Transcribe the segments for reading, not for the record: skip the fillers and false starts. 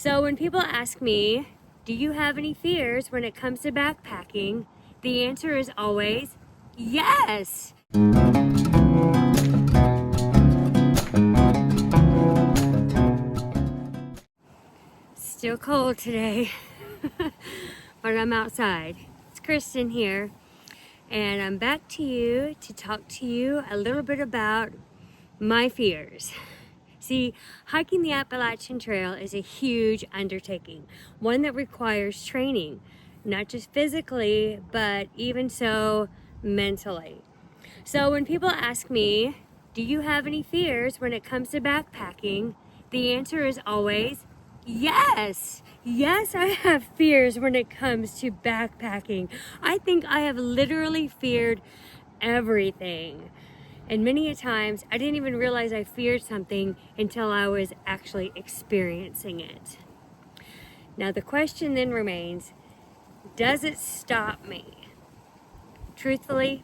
So when people ask me, do you have any fears when it comes to backpacking? The answer is always yes. Still cold today, but I'm outside. It's Kristen here, and I'm back to you to talk to you a little bit about my fears. See, hiking the Appalachian Trail is a huge undertaking, one that requires training, not just physically, but even so mentally. So when people ask me, do you have any fears when it comes to backpacking? The answer is always yes. Yes, I have fears when it comes to backpacking. I think I have literally feared everything. And many a times, I didn't even realize I feared something until I was actually experiencing it. Now the question then remains, does it stop me? Truthfully,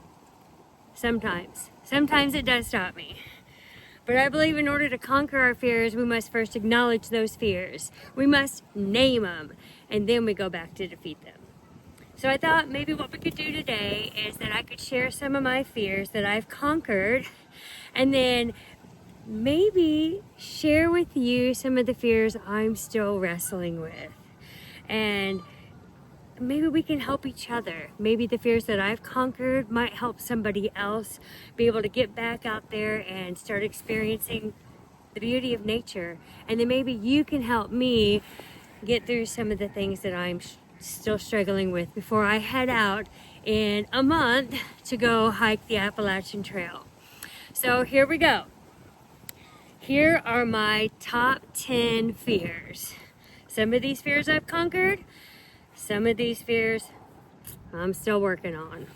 sometimes. Sometimes it does stop me. But I believe in order to conquer our fears, we must first acknowledge those fears. We must name them, and then we go back to defeat them. So I thought maybe what we could do today is that I could share some of my fears that I've conquered, and then maybe share with you some of the fears I'm still wrestling with. And maybe we can help each other. Maybe the fears that I've conquered might help somebody else be able to get back out there and start experiencing the beauty of nature. And then maybe you can help me get through some of the things that I'm still struggling with before I head out in a month to go hike the Appalachian Trail. So here we go. Here are my top 10 fears. Some of these fears I've conquered. Some of these fears I'm still working on.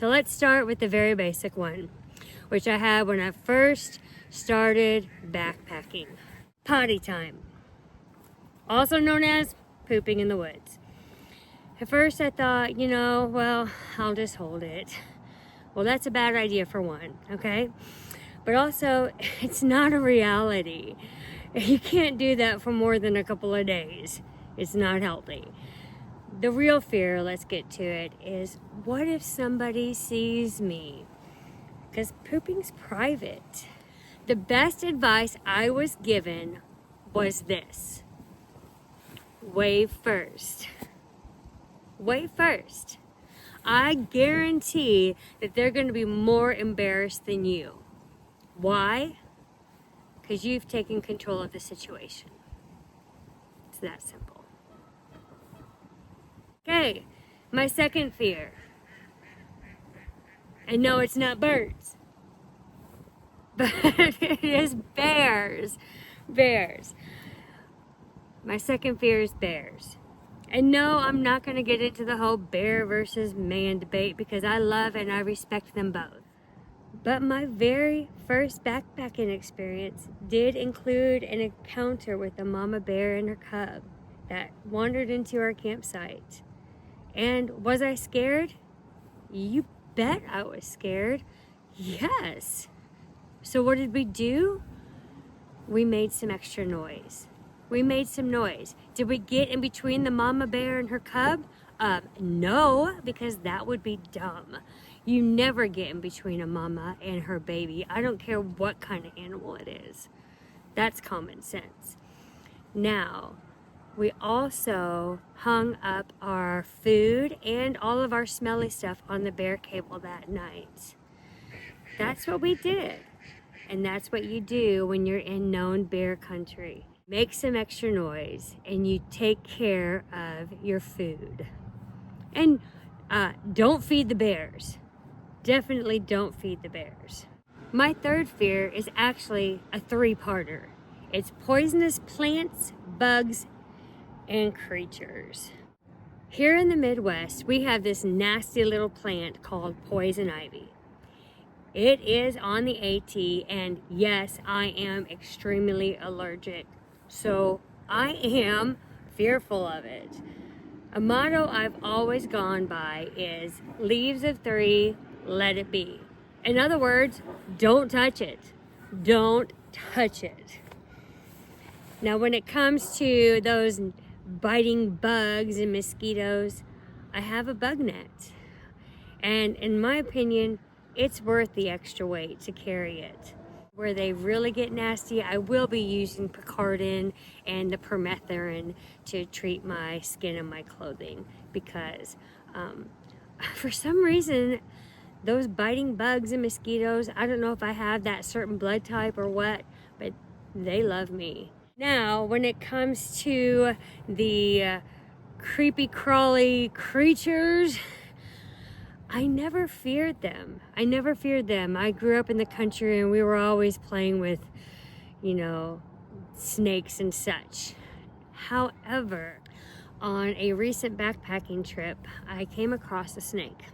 So let's start with the very basic one, which I had when I first started backpacking. Potty time, also known as pooping in the woods. At first I thought, well, I'll just hold it. Well, that's a bad idea for one, okay? But also, it's not a reality. You can't do that for more than a couple of days. It's not healthy. The real fear, let's get to it, is what if somebody sees me? Because pooping's private. The best advice I was given was this: wave first. Wave first. I guarantee that they're going to be more embarrassed than you. Why? Because you've taken control of the situation. It's that simple. Okay, my second fear. And no, it's not birds. But it is bears. Bears. My second fear is bears. And no, I'm not going to get into the whole bear versus man debate because I love and I respect them both. But my very first backpacking experience did include an encounter with a mama bear and her cub that wandered into our campsite. And was I scared? You bet I was scared. Yes. So what did we do? We made some extra noise. We made some noise. Did we get in between the mama bear and her cub? No, because that would be dumb. You never get in between a mama and her baby. I don't care what kind of animal it is. That's common sense. Now, we also hung up our food and all of our smelly stuff on the bear cable that night. That's what we did. And that's what you do when you're in known bear country. Make some extra noise and you take care of your food. And don't feed the bears. Definitely don't feed the bears. My third fear is actually a three-parter. It's poisonous plants, bugs, and creatures. Here in the Midwest, we have this nasty little plant called poison ivy. It is on the AT, and yes, I am extremely allergic. So I am fearful of it. A motto I've always gone by is leaves of three, let it be. In other words, don't touch it. Don't touch it. Now, when it comes to those biting bugs and mosquitoes, I have a bug net. And in my opinion, it's worth the extra weight to carry it. Where they really get nasty, I will be using Picardin and the permethrin to treat my skin and my clothing, because for some reason, those biting bugs and mosquitoes, I don't know if I have that certain blood type or what, but they love me. Now, when it comes to the creepy crawly creatures, I never feared them. I grew up in the country and we were always playing with, snakes and such. However, on a recent backpacking trip, I came across a snake.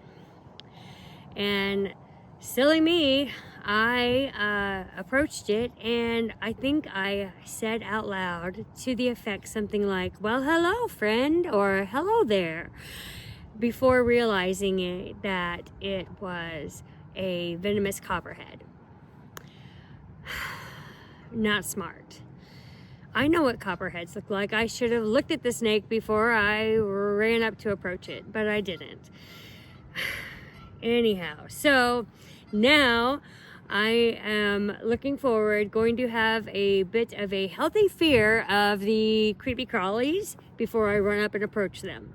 And silly me, I approached it, and I think I said out loud to the effect something like, "Well, hello, friend," or "Hello there," before realizing that it was a venomous copperhead. Not smart. I know what copperheads look like. I should have looked at the snake before I ran up to approach it, but I didn't. Anyhow, so now I am looking forward, going to have a bit of a healthy fear of the creepy crawlies before I run up and approach them.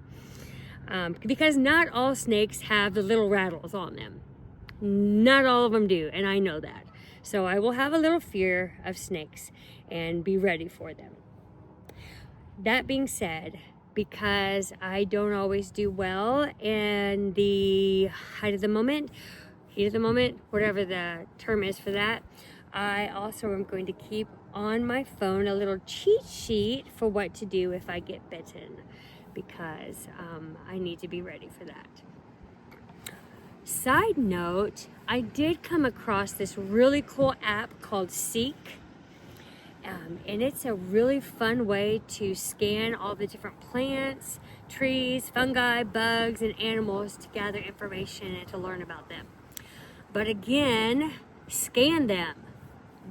Because not all snakes have the little rattles on them. Not all of them do, and I know that. So I will have a little fear of snakes and be ready for them. That being said, because I don't always do well in the heat of the moment, whatever the term is for that, I also am going to keep on my phone a little cheat sheet for what to do if I get bitten, because I need to be ready for that. Side note, I did come across this really cool app called Seek. And it's a really fun way to scan all the different plants, trees, fungi, bugs, and animals to gather information and to learn about them. But again, scan them.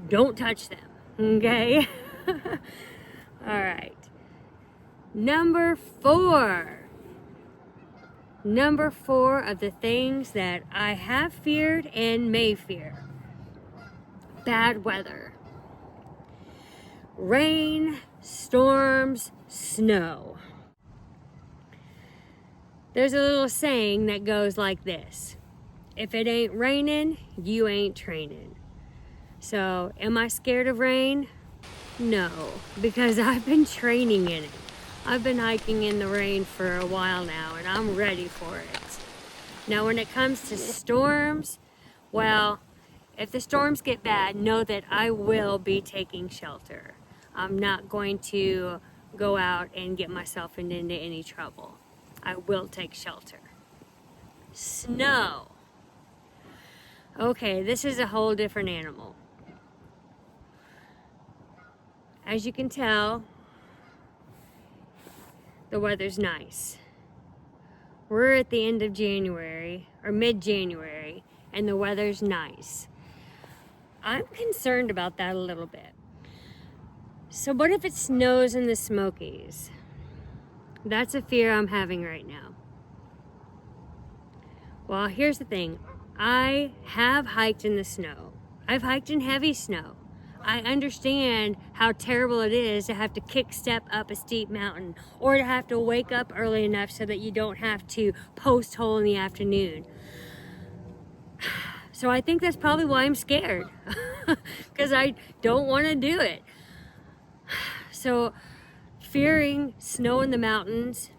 Don't touch them, okay? All right. Number four of the things that I have feared and may fear. Bad weather. Rain, storms, snow. There's a little saying that goes like this: if it ain't raining, you ain't training. So, am I scared of rain? No, because I've been training in it. I've been hiking in the rain for a while now, and I'm ready for it. Now, when it comes to storms, well, if the storms get bad, know that I will be taking shelter. I'm not going to go out and get myself into any trouble. I will take shelter. Snow. Okay, this is a whole different animal. As you can tell, the weather's nice. We're at the end of January, or mid-January, and the weather's nice. I'm concerned about that a little bit. So what if it snows in the Smokies? That's a fear I'm having right now. Well, here's the thing. I have hiked in the snow. I've hiked in heavy snow. I understand how terrible it is to have to kick step up a steep mountain, or to have to wake up early enough so that you don't have to post hole in the afternoon. So I think that's probably why I'm scared, because I don't want to do it. So fearing snow in the mountains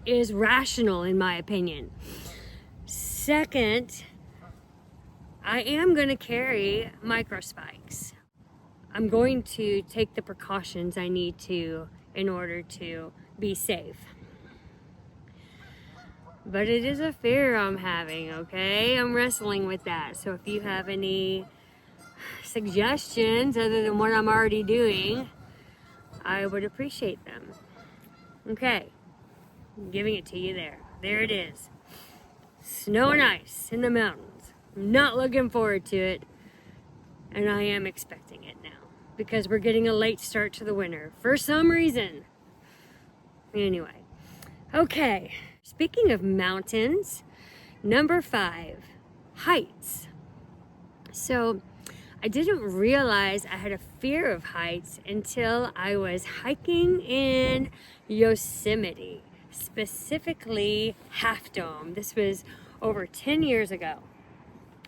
is rational in my opinion. Second, I am going to carry micro spikes. I'm going to take the precautions I need to in order to be safe. But it is a fear I'm having, okay? I'm wrestling with that. So if you have any suggestions other than what I'm already doing, I would appreciate them. Okay, I'm giving it to you there. There it is. Snow and ice in the mountains. I'm not looking forward to it, and I am expecting it now. because we're getting a late start to the winter for some reason. Anyway, okay, speaking of mountains, number 5, heights. So I didn't realize I had a fear of heights until I was hiking in Yosemite, specifically Half Dome. This was over 10 years ago.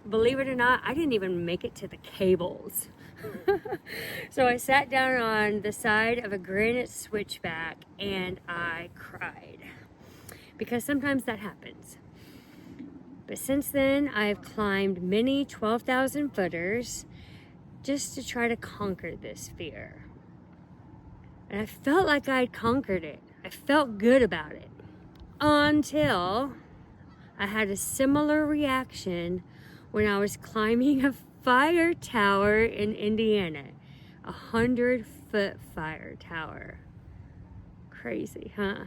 Believe it or not, I didn't even make it to the cables. So I sat down on the side of a granite switchback and I cried, because sometimes that happens. But since then, I've climbed many 12,000 footers just to try to conquer this fear. And I felt like I'd conquered it. I felt good about it. Until I had a similar reaction when I was climbing a fire tower in Indiana. 100-foot fire tower. Crazy, huh?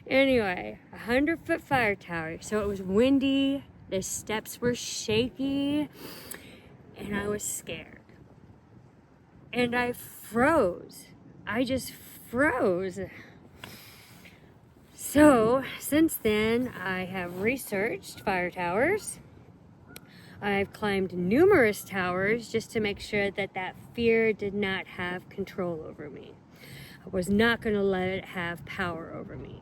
Anyway, 100-foot fire tower. So it was windy, the steps were shaky, and I was scared. And I froze. I just froze. So, since then, I have researched fire towers. I've climbed numerous towers just to make sure that that fear did not have control over me. I was not going to let it have power over me.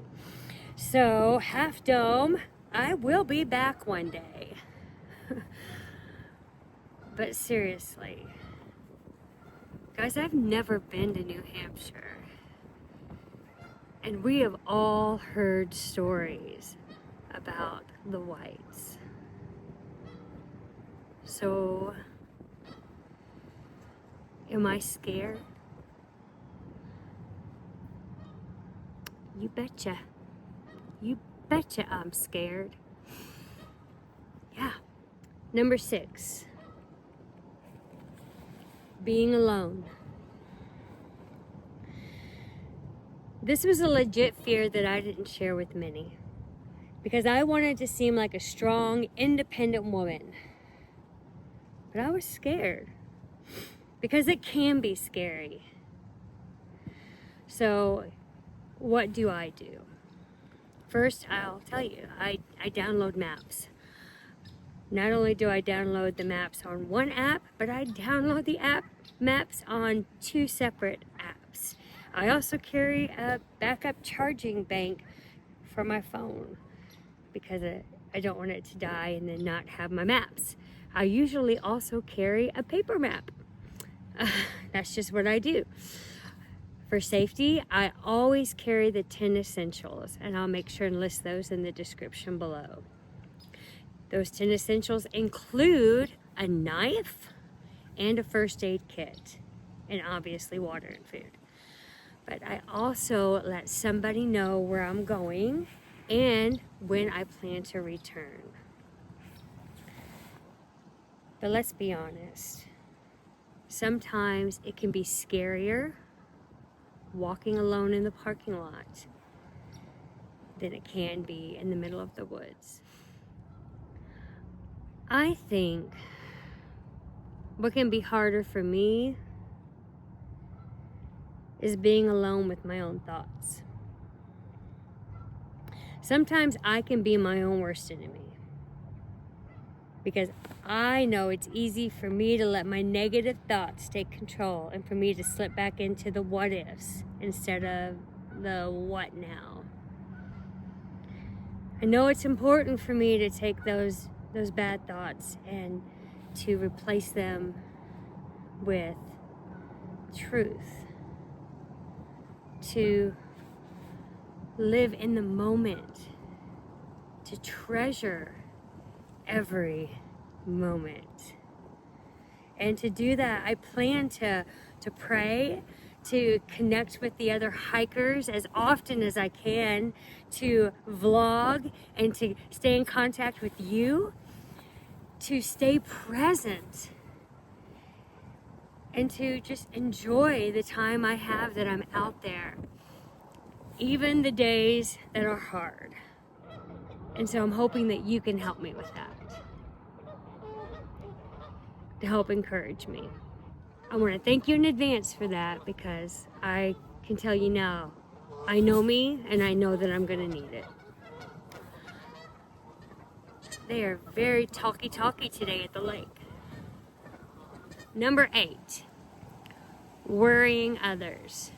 So, Half Dome, I will be back one day. But seriously, guys, I've never been to New Hampshire. And we have all heard stories about the whites. So, am I scared? You betcha. You betcha I'm scared. Yeah. Number 6. Being alone. This was a legit fear that I didn't share with many, because I wanted to seem like a strong, independent woman. But I was scared, because it can be scary. So, what do I do? First, I'll tell you, I download maps. Not only do I download the maps on one app, but I download the maps on 2 separate apps. I also carry a backup charging bank for my phone, because I don't want it to die and then not have my maps. I usually also carry a paper map. That's just what I do. For safety, I always carry the 10 essentials, and I'll make sure and list those in the description below. Those 10 essentials include a knife and a first aid kit, and obviously water and food. But I also let somebody know where I'm going and when I plan to return. But let's be honest, sometimes it can be scarier walking alone in the parking lot than it can be in the middle of the woods. I think what can be harder for me is being alone with my own thoughts. Sometimes I can be my own worst enemy, because I know it's easy for me to let my negative thoughts take control, and for me to slip back into the what ifs instead of the what now. I know it's important for me to take those bad thoughts and to replace them with truth, to live in the moment, to treasure every moment. And to do that, I plan to pray, to connect with the other hikers as often as I can, to vlog, and to stay in contact with you, to stay present, and to just enjoy the time I have that I'm out there, even the days that are hard. And so I'm hoping that you can help me with that, to help encourage me. I want to thank you in advance for that, because I can tell you now, I know me and I know that I'm going to need it. They are very talky today at the lake. Number 8, worrying others.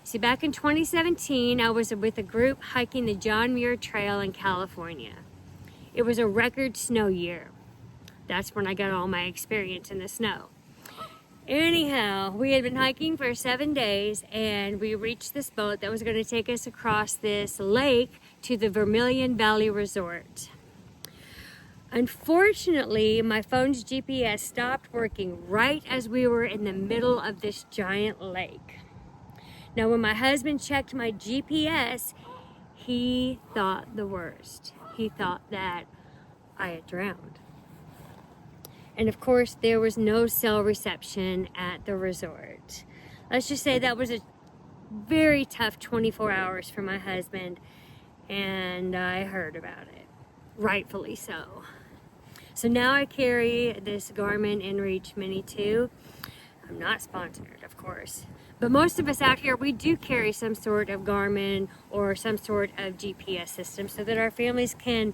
See, back in 2017, I was with a group hiking the John Muir Trail in California. It was a record snow year. That's when I got all my experience in the snow. Anyhow, we had been hiking for 7 days, and we reached this boat that was going to take us across this lake to the Vermilion Valley Resort. Unfortunately, my phone's GPS stopped working right as we were in the middle of this giant lake. Now, when my husband checked my GPS, he thought the worst. He thought that I had drowned. And of course, there was no cell reception at the resort. Let's just say that was a very tough 24 hours for my husband, and I heard about it, rightfully so. So now I carry this Garmin InReach Mini 2. I'm not sponsored, of course. But most of us out here, we do carry some sort of Garmin or some sort of GPS system so that our families can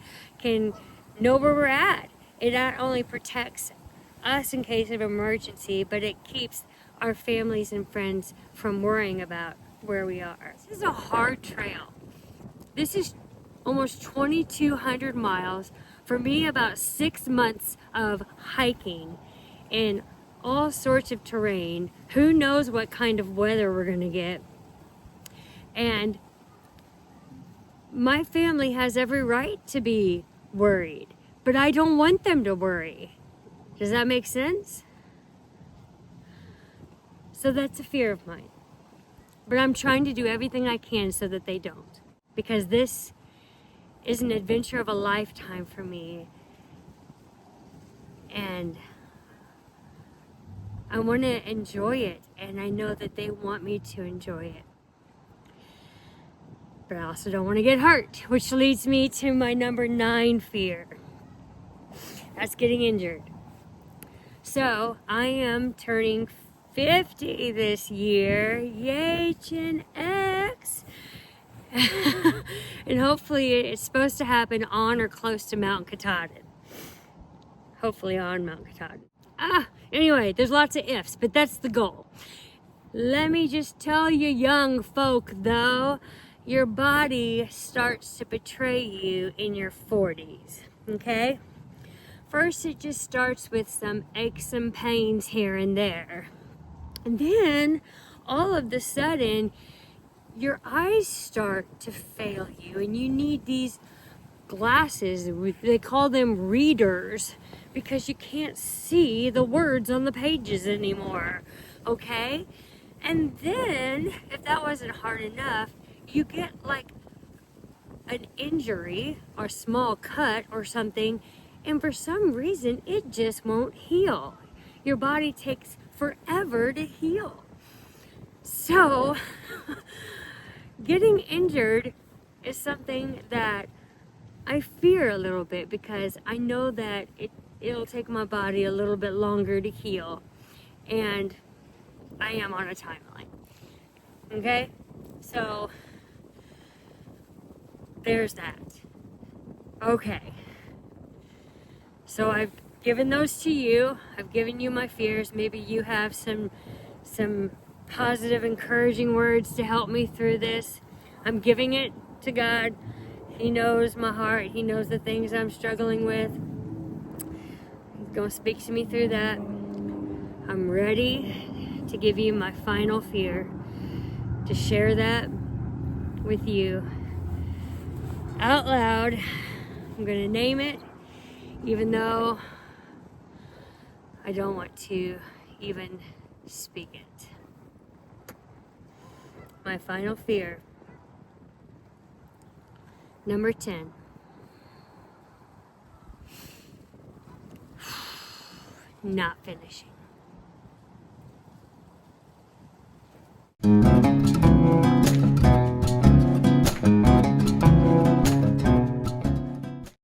know where we're at. It not only protects us in case of emergency, but it keeps our families and friends from worrying about where we are. This is a hard trail. This is almost 2,200 miles. For me, about 6 months of hiking in all sorts of terrain. Who knows what kind of weather we're going to get. And my family has every right to be worried, but I don't want them to worry. Does that make sense? So that's a fear of mine. But I'm trying to do everything I can so that they don't. Because this is an adventure of a lifetime for me. And I want to enjoy it, and I know that they want me to enjoy it. But I also don't want to get hurt, which leads me to my number 9 fear. That's getting injured. So I am turning 50 this year. Yay, Gen X! And hopefully it's supposed to happen on or close to Mount Katahdin. Hopefully on Mount Katahdin. Anyway, there's lots of ifs, but that's the goal. Let me just tell you, young folk, though, your body starts to betray you in your 40s, okay? First, it just starts with some aches and pains here and there. And then, all of a sudden, your eyes start to fail you, and you need these glasses. They call them readers, because you can't see the words on the pages anymore, okay? And then, if that wasn't hard enough, you get like an injury or small cut or something, and for some reason, it just won't heal. Your body takes forever to heal. So, getting injured is something that I fear a little bit, because I know that it'll take my body a little bit longer to heal, and I am on a timeline. Okay? So there's that. Okay. So I've given those to you. I've given you my fears. Maybe you have some positive, encouraging words to help me through this. I'm giving it to God. He knows my heart. He knows the things I'm struggling with. He's going to speak to me through that. I'm ready to give you my final fear, to share that with you out loud. I'm going to name it, even though I don't want to even speak it. My final fear. Number 10. Not finishing.